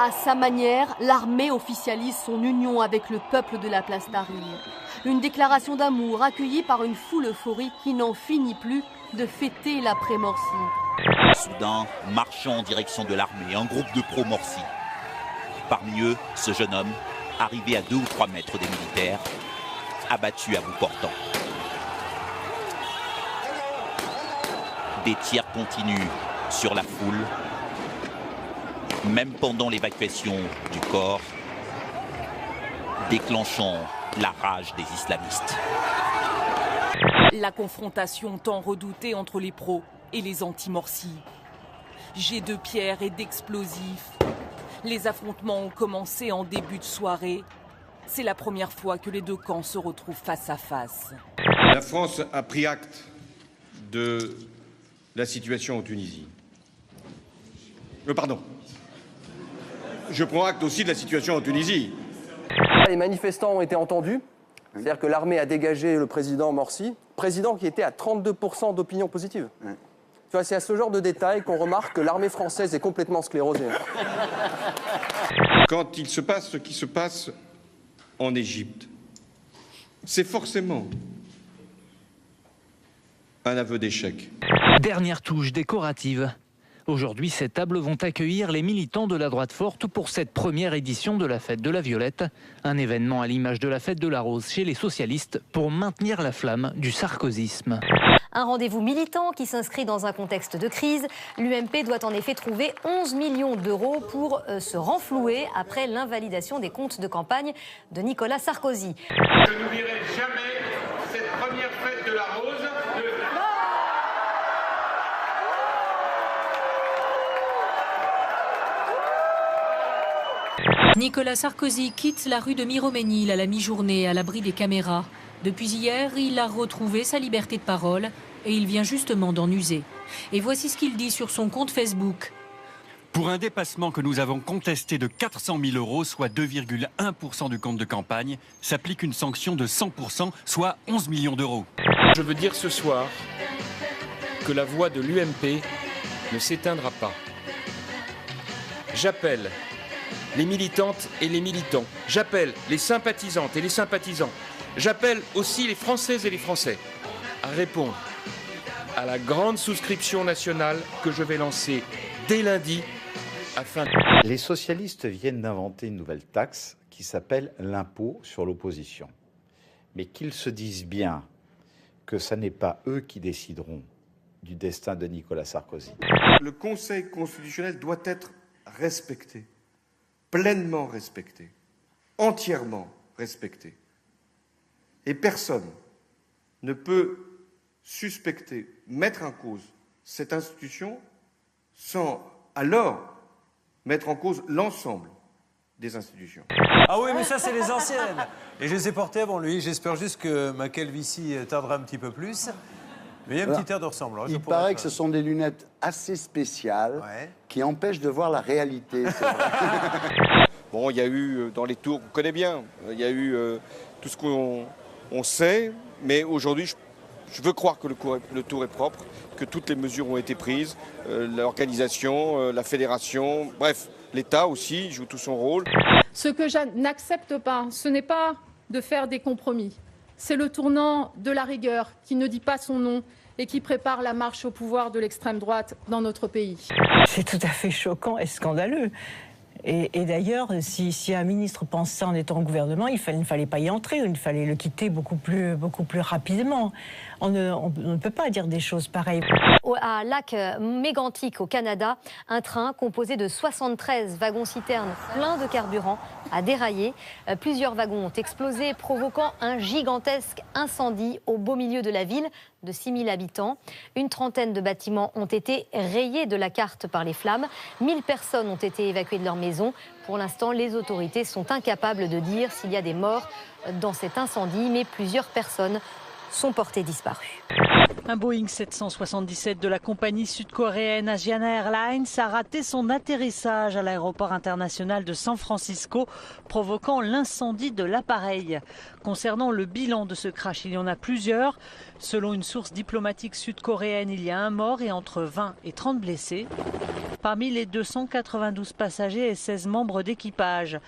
À sa manière, l'armée officialise son union avec le peuple de la place Tahrir. Une déclaration d'amour accueillie par une foule euphorique qui n'en finit plus de fêter l'après-Morsi. Soudain, marchant en direction de l'armée, un groupe de pro-Morsi. Parmi eux, ce jeune homme, arrivé à 2 ou 3 mètres des militaires, abattu à bout portant. Des tirs continuent sur la foule, même pendant l'évacuation du corps, déclenchant la rage des islamistes. La confrontation tant redoutée entre les pros et les anti-Morsi. Jets de pierres et d'explosifs. Les affrontements ont commencé en début de soirée. C'est la première fois que les deux camps se retrouvent face à face. La France a pris acte de la situation en Tunisie. Pardon. Je prends acte aussi de la situation en Tunisie. Les manifestants ont été entendus. C'est-à-dire que l'armée a dégagé le président Morsi, président qui était à 32% d'opinion positive. Tu vois, c'est à ce genre de détails qu'on remarque que l'armée française est complètement sclérosée. Quand il se passe ce qui se passe en Égypte, c'est forcément un aveu d'échec. Dernière touche décorative. Aujourd'hui, ces tables vont accueillir les militants de la droite forte pour cette première édition de la Fête de la Violette. Un événement à l'image de la Fête de la Rose chez les socialistes pour maintenir la flamme du sarkozysme. Un rendez-vous militant qui s'inscrit dans un contexte de crise. L'UMP doit en effet trouver 11 millions d'euros pour se renflouer après l'invalidation des comptes de campagne de Nicolas Sarkozy. Je n'oublierai jamais cette première Fête de la Rose. Nicolas Sarkozy quitte la rue de Miromesnil à la mi-journée, à l'abri des caméras. Depuis hier, il a retrouvé sa liberté de parole et il vient justement d'en user. Et voici ce qu'il dit sur son compte Facebook. Pour un dépassement que nous avons contesté de 400 000 euros, soit 2,1% du compte de campagne, s'applique une sanction de 100%, soit 11 millions d'euros. Je veux dire ce soir que la voix de l'UMP ne s'éteindra pas. J'appelle les militantes et les militants. J'appelle les sympathisantes et les sympathisants. J'appelle aussi les Françaises et les Français à répondre à la grande souscription nationale que je vais lancer dès lundi afin... Les socialistes viennent d'inventer une nouvelle taxe qui s'appelle l'impôt sur l'opposition. Mais qu'ils se disent bien que ce n'est pas eux qui décideront du destin de Nicolas Sarkozy. Le Conseil constitutionnel doit être respecté. Pleinement respecté, entièrement respecté. Et personne ne peut suspecter, mettre en cause cette institution sans alors mettre en cause l'ensemble des institutions. Ah oui, mais ça, c'est les anciennes. Et je les ai portées avant lui. J'espère juste que ma calvitie tardera un petit peu plus. Mais il y a un petit air de ressemblant. Il paraît que ce sont des lunettes assez spéciales qui empêchent de voir la réalité. Bon, il y a eu dans les tours, on connaît bien, il y a eu tout ce qu'on sait, mais aujourd'hui, je veux croire que le tour est propre, que toutes les mesures ont été prises, l'organisation, la fédération, bref, l'État aussi joue tout son rôle. Ce que je n'accepte pas, ce n'est pas de faire des compromis. C'est le tournant de la rigueur qui ne dit pas son nom et qui prépare la marche au pouvoir de l'extrême droite dans notre pays. C'est tout à fait choquant et scandaleux. Et d'ailleurs, si un ministre pense ça en étant au gouvernement, il ne fallait pas y entrer, il fallait le quitter beaucoup plus rapidement. On ne peut pas dire des choses pareilles. À Lac-Mégantic, au Canada, un train composé de 73 wagons-citernes pleins de carburant a déraillé. Plusieurs wagons ont explosé, provoquant un gigantesque incendie au beau milieu de la ville de 6000 habitants. Une trentaine de bâtiments ont été rayés de la carte par les flammes. 1000 personnes ont été évacuées de leur maison. Pour l'instant, les autorités sont incapables de dire s'il y a des morts dans cet incendie, mais plusieurs personnes sont portées disparues. Un Boeing 777 de la compagnie sud-coréenne Asiana Airlines a raté son atterrissage à l'aéroport international de San Francisco, provoquant l'incendie de l'appareil. Concernant le bilan de ce crash, il y en a plusieurs. Selon une source diplomatique sud-coréenne, il y a un mort et entre 20 et 30 blessés. parmi les 292 passagers et 16 membres d'équipage.